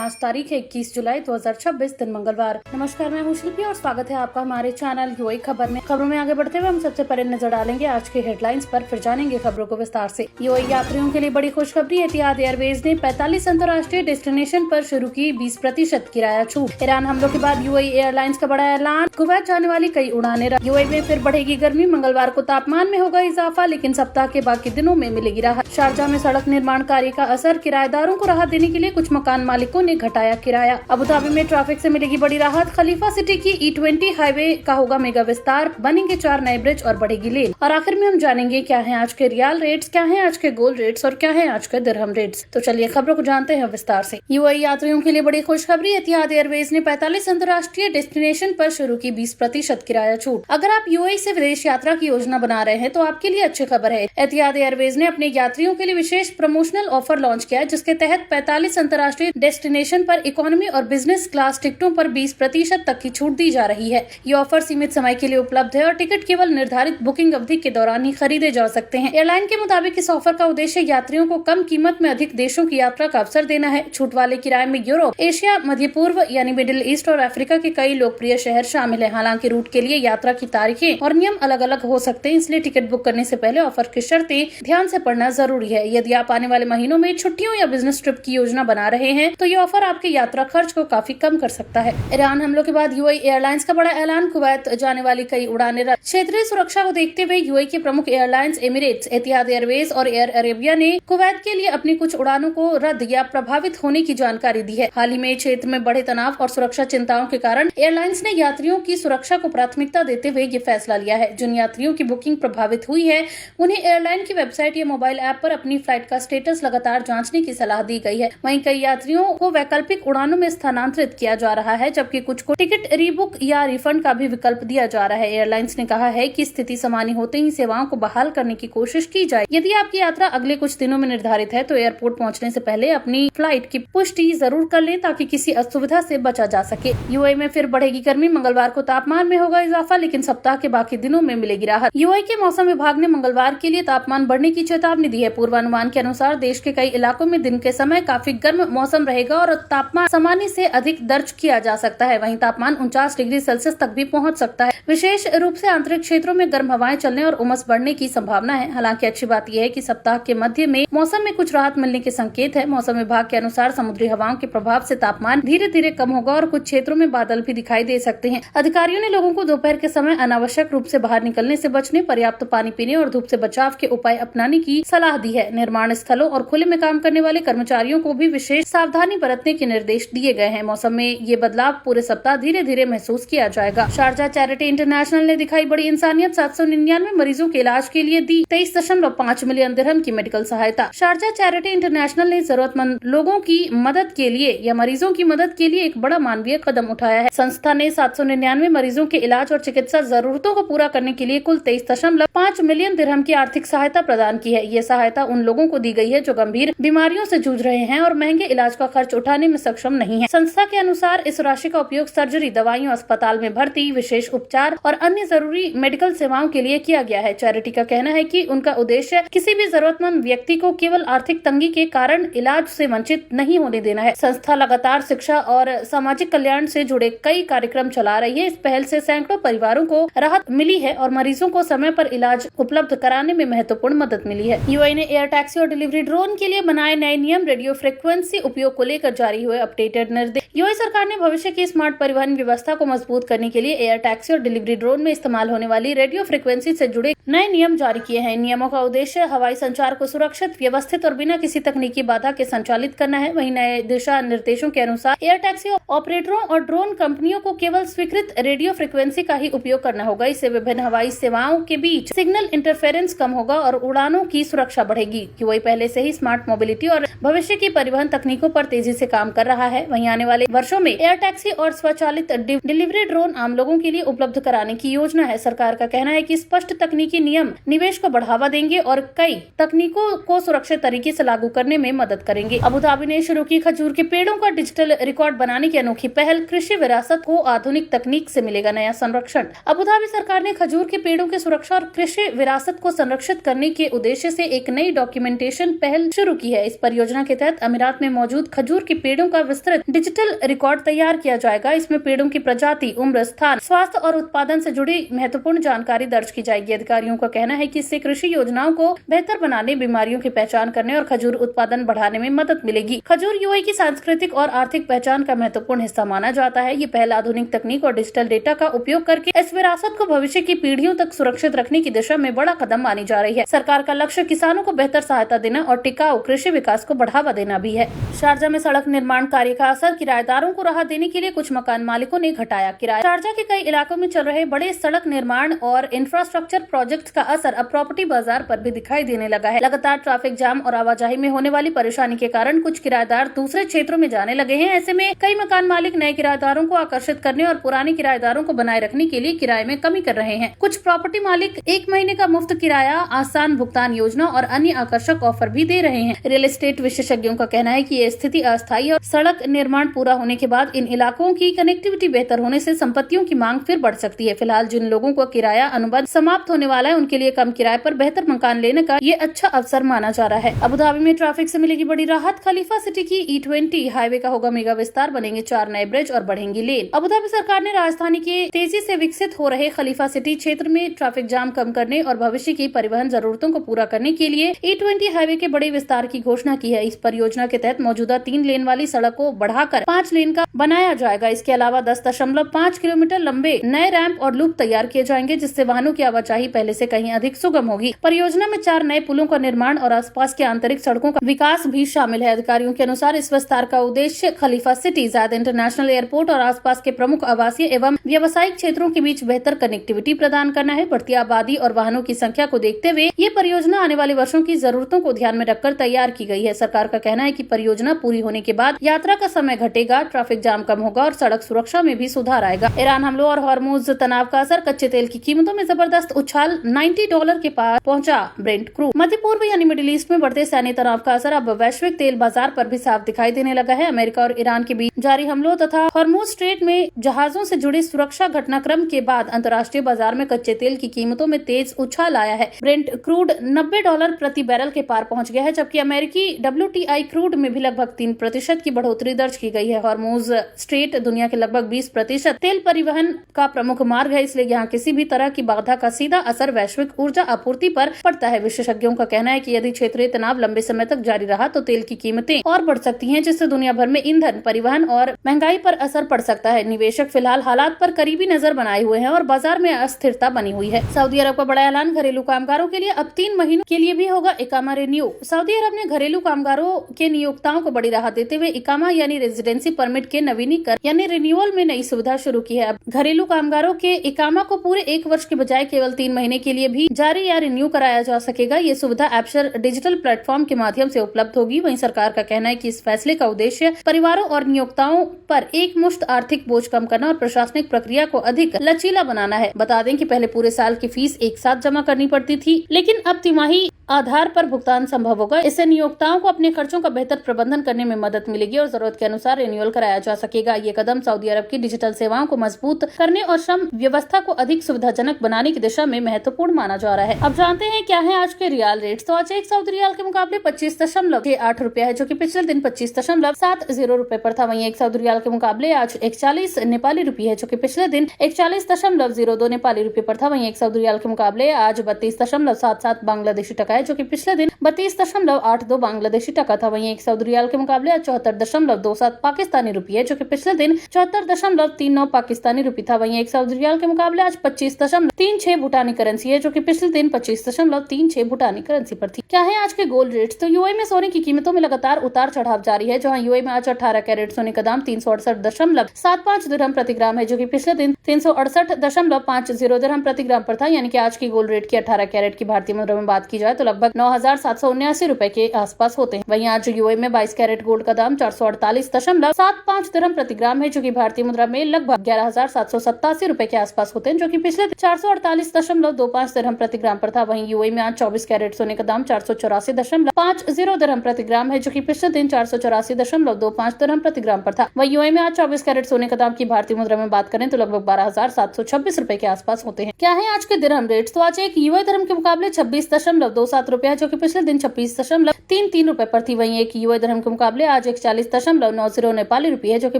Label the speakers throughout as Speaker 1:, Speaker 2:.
Speaker 1: आज तारीख है 21 जुलाई 2026 दिन मंगलवार। नमस्कार, मैं हूँ शिल्पी और स्वागत है आपका हमारे चैनल यूएई खबर में। खबरों में आगे बढ़ते हुए हम सबसे पहले नजर डालेंगे आज के हेडलाइंस पर, फिर जानेंगे खबरों को विस्तार से। यूएई यात्रियों के लिए बड़ी खुशखबरी। एतिहाद एयरवेज ने 45 अंतर्राष्ट्रीय डेस्टिनेशन पर शुरू की 20% किराया छूट। ईरान हमलों के बाद यूएई एयरलाइंस का बड़ा ऐलान। कुवैत जाने वाली कई उड़ानें रद्द। यूएई में फिर बढ़ेगी गर्मी। मंगलवार को तापमान में होगा इजाफा, लेकिन सप्ताह के बाकी दिनों में मिलेगी राहत। शारजाह में सड़क निर्माण कार्य का असर। किराएदारों को राहत देने के लिए कुछ मकान मालिकों ने घटाया किराया। अबू धाबी में ट्रैफिक से मिलेगी बड़ी राहत। खलीफा सिटी की E20 हाईवे का होगा मेगा विस्तार। बनेंगे 4 नए ब्रिज और बढ़ेगी लेन। और आखिर में हम जानेंगे क्या है आज के रियाल रेट्स, क्या है आज के गोल्ड रेट्स और क्या है आज के दिरहम रेट्स। तो चलिए खबरों को जानते हैं विस्तार से। यूएई यात्रियों के लिए बड़ी खुशखबरी। एतिहाद एयरवेज ने 45 अंतर्राष्ट्रीय डेस्टिनेशन पर शुरू की 20% किराया छूट। अगर आप यूएई से विदेश यात्रा की योजना बना रहे हैं तो आपके लिए अच्छी खबर है। एतिहाद एयरवेज ने अपने यात्रियों के लिए विशेष प्रमोशनल ऑफर लॉन्च किया है, जिसके तहत 45 अंतर्राष्ट्रीय डेस्टिनेशन पर इकोनॉमी और बिजनेस क्लास टिकटों पर 20% तक की छूट दी जा रही है। ये ऑफर सीमित समय के लिए उपलब्ध है और टिकट केवल निर्धारित बुकिंग अवधि के दौरान ही खरीदे जा सकते हैं। एयरलाइन के मुताबिक इस ऑफर का उद्देश्य यात्रियों को कम कीमत में अधिक देशों की यात्रा का अवसर देना है। छूट वाले किराए में यूरोप, एशिया, मध्य पूर्व यानी मिडिल ईस्ट और अफ्रीका के कई लोकप्रिय शहर शामिल है। हालांकि रूट के लिए यात्रा की तारीखें और नियम अलग अलग हो सकते हैं, इसलिए टिकट बुक करने से पहले ऑफर की शर्तें ध्यान से पढ़ना जरूरी है। यदि आप आने वाले महीनों में छुट्टियों या बिजनेस ट्रिप की योजना बना रहे हैं तो ये ऑफर आपके यात्रा खर्च को काफी कम कर सकता है। ईरान हमलों के बाद यूएई एयरलाइंस का बड़ा ऐलान। कुवैत जाने वाली कई उड़ानें रद्द। क्षेत्रीय सुरक्षा को देखते हुए यूएई के प्रमुख एयरलाइंस एमिरेट्स, एतिहाद एयरवेज और एयर अरेबिया ने कुवैत के लिए अपनी कुछ उड़ानों को रद्द या प्रभावित होने की जानकारी दी है। हाल ही में क्षेत्र में बढ़े तनाव और सुरक्षा चिंताओं के कारण एयरलाइंस ने यात्रियों की सुरक्षा को प्राथमिकता देते हुए ये फैसला लिया है। जिन यात्रियों की बुकिंग प्रभावित हुई है उन्हें एयरलाइन की वेबसाइट या मोबाइल ऐप पर अपनी फ्लाइट का स्टेटस लगातार जांचने की सलाह दी गई है। वहीं कई यात्रियों को वैकल्पिक उड़ानों में स्थानांतरित किया जा रहा है, जबकि कुछ को टिकट रीबुक या रिफंड का भी विकल्प दिया जा रहा है। एयरलाइंस ने कहा है कि स्थिति सामान्य होते ही सेवाओं को बहाल करने की कोशिश की जाए। यदि आपकी यात्रा अगले कुछ दिनों में निर्धारित है तो एयरपोर्ट पहुंचने से पहले अपनी फ्लाइट की पुष्टि जरूर कर लें, ताकि किसी असुविधा से बचा जा सके। यूएई में फिर बढ़ेगी गर्मी। मंगलवार को तापमान में होगा इजाफा, लेकिन सप्ताह के बाकी दिनों में मिलेगी राहत। यूएई के मौसम विभाग ने मंगलवार के लिए तापमान बढ़ने की चेतावनी दी है। पूर्वानुमान के अनुसार देश के कई इलाकों में दिन के समय काफी गर्म मौसम रहेगा और तापमान सामान्य से अधिक दर्ज किया जा सकता है। वहीं तापमान 49 डिग्री सेल्सियस तक भी पहुंच सकता है। विशेष रूप से आंतरिक क्षेत्रों में गर्म हवाएं चलने और उमस बढ़ने की संभावना है। हालांकि अच्छी बात यह है कि सप्ताह के मध्य में मौसम में कुछ राहत मिलने के संकेत है। मौसम विभाग के अनुसार समुद्री हवाओं के प्रभाव से तापमान धीरे धीरे कम होगा और कुछ क्षेत्रों में बादल भी दिखाई दे सकते हैं। अधिकारियों ने लोगों को दोपहर के समय अनावश्यक रूप से बाहर निकलने से बचने, पर्याप्त पानी पीने और धूप से बचाव के उपाय अपनाने की सलाह दी है। निर्माण स्थलों और खुले में काम करने वाले कर्मचारियों को भी विशेष सावधानी बरतने के निर्देश दिए गए हैं। मौसम में ये बदलाव पूरे सप्ताह धीरे धीरे महसूस किया जाएगा। शारजाह चैरिटी इंटरनेशनल ने दिखाई बड़ी इंसानियत। 799 मरीजों के इलाज के लिए दी 23.5 मिलियन दिरहम की मेडिकल सहायता। शारजाह चैरिटी इंटरनेशनल ने जरूरतमंद लोगों की मदद के लिए या मरीजों की मदद के लिए एक बड़ा मानवीय कदम उठाया है। संस्था ने 799 मरीजों के इलाज और चिकित्सा जरूरतों को पूरा करने के लिए कुल 23.5 मिलियन दिरहम की आर्थिक सहायता प्रदान की है। ये सहायता उन लोगों को दी गई है जो गंभीर बीमारियों से जूझ रहे हैं और महंगे इलाज का खर्च उठाने में सक्षम नहीं है। संस्था के अनुसार इस राशि का उपयोग सर्जरी, दवाइयों, अस्पताल में भर्ती, विशेष उपचार और अन्य जरूरी मेडिकल सेवाओं के लिए किया गया है। चैरिटी का कहना है कि उनका उद्देश्य किसी भी जरूरतमंद व्यक्ति को केवल आर्थिक तंगी के कारण इलाज से वंचित नहीं होने देना है। संस्था लगातार शिक्षा और सामाजिक कल्याण से जुड़े कई कार्यक्रम चला रही है। इस पहल से सैकड़ों परिवारों को राहत मिली है और मरीजों को समय पर इलाज उपलब्ध कराने में महत्वपूर्ण मदद मिली है। यूएई ने एयर टैक्सी और डिलीवरी ड्रोन के लिए बनाए नए नियम, रेडियो फ्रिक्वेंसी उपयोग को लेकर जारी हुए अपडेटेड निर्देश। यूएई सरकार ने भविष्य की स्मार्ट परिवहन व्यवस्था को मजबूत करने के लिए एयर टैक्सी और डिलीवरी ड्रोन में इस्तेमाल होने वाली रेडियो फ्रिक्वेंसी से जुड़े नए नियम जारी किए हैं। इन नियमों का उद्देश्य हवाई संचार को सुरक्षित, व्यवस्थित और बिना किसी तकनीकी बाधा के संचालित करना है। वहीं नए दिशा निर्देशों के अनुसार एयर टैक्सी ऑपरेटरों और ड्रोन कंपनियों को केवल स्वीकृत रेडियो फ्रिक्वेंसी का ही उपयोग करना होगा। इससे विभिन्न हवाई सेवाओं के बीच सिग्नल इंटरफेरेंस कम होगा और उड़ानों की सुरक्षा बढ़ेगी। यूएई पहले से ही स्मार्ट मोबिलिटी और भविष्य की परिवहन तकनीकों पर तेजी से काम कर रहा है। वहीं आने वाले वर्षों में एयर टैक्सी और स्वचालित डिलीवरी ड्रोन आम लोगों के लिए उपलब्ध कराने की योजना है। सरकार का कहना है कि स्पष्ट तकनीकी नियम निवेश को बढ़ावा देंगे और कई तकनीकों को सुरक्षित तरीके से लागू करने में मदद करेंगे। अबू धाबी ने शुरू की खजूर के पेड़ों का डिजिटल रिकॉर्ड बनाने की अनोखी पहल। कृषि विरासत को आधुनिक तकनीक से मिलेगा नया संरक्षण। अबू धाबी सरकार ने खजूर के पेड़ों की सुरक्षा और कृषि विरासत को संरक्षित करने के उद्देश्य से एक नई डॉक्यूमेंटेशन पहल शुरू की है। इस परियोजना के तहत अमीरात में मौजूद खजूर कि पेड़ों का विस्तृत डिजिटल रिकॉर्ड तैयार किया जाएगा। इसमें पेड़ों की प्रजाति, उम्र, स्थान, स्वास्थ्य और उत्पादन से जुड़ी महत्वपूर्ण जानकारी दर्ज की जाएगी। अधिकारियों का कहना है कि इससे कृषि योजनाओं को बेहतर बनाने, बीमारियों की पहचान करने और खजूर उत्पादन बढ़ाने में मदद मिलेगी। खजूर यूएई की सांस्कृतिक और आर्थिक पहचान का महत्वपूर्ण हिस्सा माना जाता है। ये पहल आधुनिक तकनीक और डिजिटल डेटा का उपयोग करके इस विरासत को भविष्य की पीढ़ियों तक सुरक्षित रखने की दिशा में बड़ा कदम मानी जा रही है। सरकार का लक्ष्य किसानों को बेहतर सहायता देना और टिकाऊ कृषि विकास को बढ़ावा देना भी है। शारजा में सड़क निर्माण कार्य का असर, किराएदारों को राहत देने के लिए कुछ मकान मालिकों ने घटाया किराया। शारजा के कई इलाकों में चल रहे बड़े सड़क निर्माण और इंफ्रास्ट्रक्चर प्रोजेक्ट्स का असर अब प्रॉपर्टी बाजार पर भी दिखाई देने लगा है। लगातार ट्रैफिक जाम और आवाजाही में होने वाली परेशानी के कारण कुछ किराएदार दूसरे क्षेत्रों में जाने लगे हैं। ऐसे में कई मकान मालिक नए किराएदारों को आकर्षित करने और पुराने किराएदारों को बनाए रखने के लिए किराए में कमी कर रहे हैं। कुछ प्रॉपर्टी मालिक 1 महीने का मुफ्त किराया, आसान भुगतान योजना और अन्य आकर्षक ऑफर भी दे रहे हैं। रियल एस्टेट विशेषज्ञों का कहना है कि ये स्थिति अस्थायी और सड़क निर्माण पूरा होने के बाद इन इलाकों की कनेक्टिविटी बेहतर होने से संपत्तियों की मांग फिर बढ़ सकती है। फिलहाल जिन लोगों को किराया अनुबंध समाप्त होने वाला है, उनके लिए कम किराए पर बेहतर मकान लेने का ये अच्छा अवसर माना जा रहा है। अबू धाबी में ट्रैफिक से मिलेगी बड़ी राहत। खलीफा सिटी की E20 हाईवे का होगा मेगा विस्तार, बनेंगे 4 नए ब्रिज और बढ़ेंगी लेन। अबू धाबी सरकार ने राजधानी के तेजी से विकसित हो रहे खलीफा सिटी क्षेत्र में ट्रैफिक जाम कम करने और भविष्य की परिवहन जरूरतों को पूरा करने के लिए E20 हाईवे के बड़े विस्तार की घोषणा की है। इस परियोजना के तहत मौजूदा 3 लेन वाली सड़क को बढ़ाकर 5 लेन का बनाया जाएगा। इसके अलावा 10.5 किलोमीटर लंबे नए रैंप और लूप तैयार किए जाएंगे, जिससे वाहनों की आवाजाही पहले से कहीं अधिक सुगम होगी। परियोजना में 4 नए पुलों का निर्माण और आसपास के आंतरिक सड़कों का विकास भी शामिल है। अधिकारियों के अनुसार इस विस्तार का उद्देश्य खलीफा सिटी, ज़ायद इंटरनेशनल एयरपोर्ट और आसपास के प्रमुख आवासीय एवं व्यावसायिक क्षेत्रों के बीच बेहतर कनेक्टिविटी प्रदान करना है। बढ़ती आबादी और वाहनों की संख्या को देखते हुए ये परियोजना आने वाले वर्षों की जरूरतों को ध्यान में रखकर तैयार की गई है। सरकार का कहना है कि परियोजना पूरी होने के बाद यात्रा का समय घटेगा, ट्रैफिक जाम कम होगा और सड़क सुरक्षा में भी सुधार आएगा। ईरान हमलों और हॉर्मुज तनाव का असर, कच्चे तेल की कीमतों में जबरदस्त उछाल, $90 के पार पहुंचा ब्रेंट क्रूड। मध्य पूर्व यानी मिडिल ईस्ट में बढ़ते सैन्य तनाव का असर अब वैश्विक तेल बाजार पर भी साफ दिखाई देने लगा है। अमेरिका और ईरान के बीच जारी हमलों तथा हॉर्मुज स्ट्रेट में जहाजों से जुड़े सुरक्षा घटनाक्रम के बाद अंतर्राष्ट्रीय बाजार में कच्चे तेल की कीमतों में तेज उछाल आया है। ब्रेंट क्रूड $90 प्रति बैरल के पार पहुंच गया है, जबकि अमेरिकी WTI क्रूड में भी लगभग 3% की बढ़ोतरी दर्ज की गई है। हॉर्मुज स्ट्रेट दुनिया के लगभग 20% तेल परिवहन का प्रमुख मार्ग है, इसलिए यहाँ किसी भी तरह की बाधा का सीधा असर वैश्विक ऊर्जा आपूर्ति पर पड़ता है। विशेषज्ञों का कहना है कि यदि क्षेत्रीय तनाव लंबे समय तक जारी रहा तो तेल की कीमतें और बढ़ सकती हैं, जिससे दुनिया भर में ईंधन, परिवहन और महंगाई पर असर पड़ सकता है। निवेशक फिलहाल हालात पर करीबी नजर बनाए हुए हैं और बाजार में अस्थिरता बनी हुई है। सऊदी अरब का बड़ा ऐलान, घरेलू कामगारों के लिए अब 3 महीनों के लिए भी होगा इकामा रिन्यू। सऊदी अरब ने घरेलू कामगारों के नियोक्ताओं को बड़ी राहत देते हुए इकामा यानी रेजिडेंसी परमिट के नवीनीकरण यानी रिन्यूअल में नई सुविधा शुरू की है। अब घरेलू कामगारों के इकामा को पूरे 1 वर्ष के बजाय केवल 3 महीने के लिए भी जारी या रिन्यू कराया जा सकेगा। ये सुविधा एप्शर डिजिटल प्लेटफॉर्म के माध्यम से उपलब्ध होगी। वहीं सरकार का कहना है कि इस फैसले का उद्देश्य परिवारों और नियोक्ताओं पर एक मुश्त आर्थिक बोझ कम करना और प्रशासनिक प्रक्रिया को अधिक लचीला बनाना है। बता दें कि पहले पूरे साल की फीस एक साथ जमा करनी पड़ती थी, लेकिन अब तिमाही आधार पर भुगतान संभव होगा। इससे नियोक्ताओं को अपने खर्चों का बेहतर प्रबंधन करने में मदद मिलेगी और जरूरत के अनुसार रिन्यूअल कराया जा सकेगा। ये कदम सऊदी अरब की डिजिटल सेवाओं को मजबूत करने और श्रम व्यवस्था को अधिक सुविधाजनक बनाने की दिशा में महत्वपूर्ण माना जा रहा है। अब जानते हैं क्या है आज के रियाल रेट्स। तो आज 1 सऊदी रियाल के मुकाबले 25.8 रुपया है, जो कि पिछले दिन 25.70 रुपए पर था। वहीं 1 सऊदी रियाल के मुकाबले आज 41 नेपाली रुपये है, जो कि पिछले दिन 41.02 नेपाली रुपये पर था। वहीं 1 सऊदी रियाल के मुकाबले आज 32.77 बांग्लादेशी टका, जो कि पिछले दिन 32.82 बांग्लादेशी टका था। वहीं 1 सऊदी रियाल के मुकाबले आज 74.27 पाकिस्तानी रुपये, जो कि पिछले दिन 74.39 पाकिस्तानी रुपये था। वहीं 1 सऊदी रियाल के मुकाबले आज 25.36 भूटानी करेंसी है, जो कि पिछले दिन 25.36 भूटानी करेंसी पर थी। क्या है आज के गोल्ड रेट्स। तो यूएई में सोने की कीमतों में लगातार उतार चढ़ाव जारी है, जहां यूएई में आज 18 कैरेट सोने का दाम 368.75 दिरहम प्रति ग्राम है, जो कि पिछले दिन 368.50 दिरहम प्रति ग्राम पर था। यानी कि आज की गोल्ड रेट की 18 कैरेट की भारतीय मुद्रा में बात की जाए तो लगभग 9,779 रुपए के आसपास होते हैं। वहीं आज यूएई में 22 कैरेट गोल्ड का दाम 448.75 दिरहम प्रति ग्राम है, जो कि भारतीय मुद्रा में लगभग 11,787 रुपए के आसपास होते हैं, जो कि पिछले 448.25 दिरहम प्रति ग्राम पर था। वहीं यूएई में आज 24 कैरेट सोने का दाम 484.50 दिरहम प्रति ग्राम है, जो कि पिछले दिन 484.25 दिरहम प्रति ग्राम पर था। वहीं यूएई में आज 24 कैरेट सोने का दाम की भारतीय मुद्रा में बात करें तो लगभग 12,726 रुपए के आसपास होते हैं। क्या है आज के दिरहम रेट? तो आज एक यूएई दिरहम के मुकाबले 26.27 रुपए है, जो कि पिछले दिन 26.33 रुपए पर थी। वहीं एक यूएई दिरहम के मुकाबले आज 41.90 नेपाली रुपए है, जो कि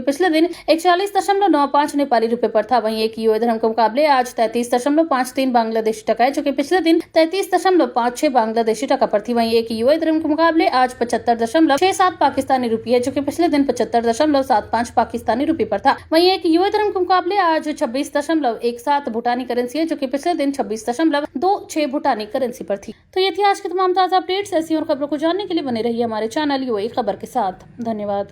Speaker 1: पिछले दिन 41.95 नेपाली रुपए पर था। वहीं एक यूएई दिरहम के मुकाबले आज 33.53 बांग्लादेशी टका है, जो कि पिछले दिन 33.56 बांग्लादेशी टका पर थी। वहीं एक यूएई दिरहम के मुकाबले आज 75.67 पाकिस्तानी रुपये है, जो कि पिछले दिन 75.75 पाकिस्तानी रुपये पर था। वहीं एक यूएई दिरहम के मुकाबले आज 26.17 भूटानी करेंसी है, जो कि पिछले दिन 26.26 भूटानी करेंसी पर थी। तो ये थी आज की तमाम ताजा अपडेट्स। ऐसी और खबरों को जानने के लिए बने रहिए हमारे चैनल यूएई खबर के साथ। धन्यवाद।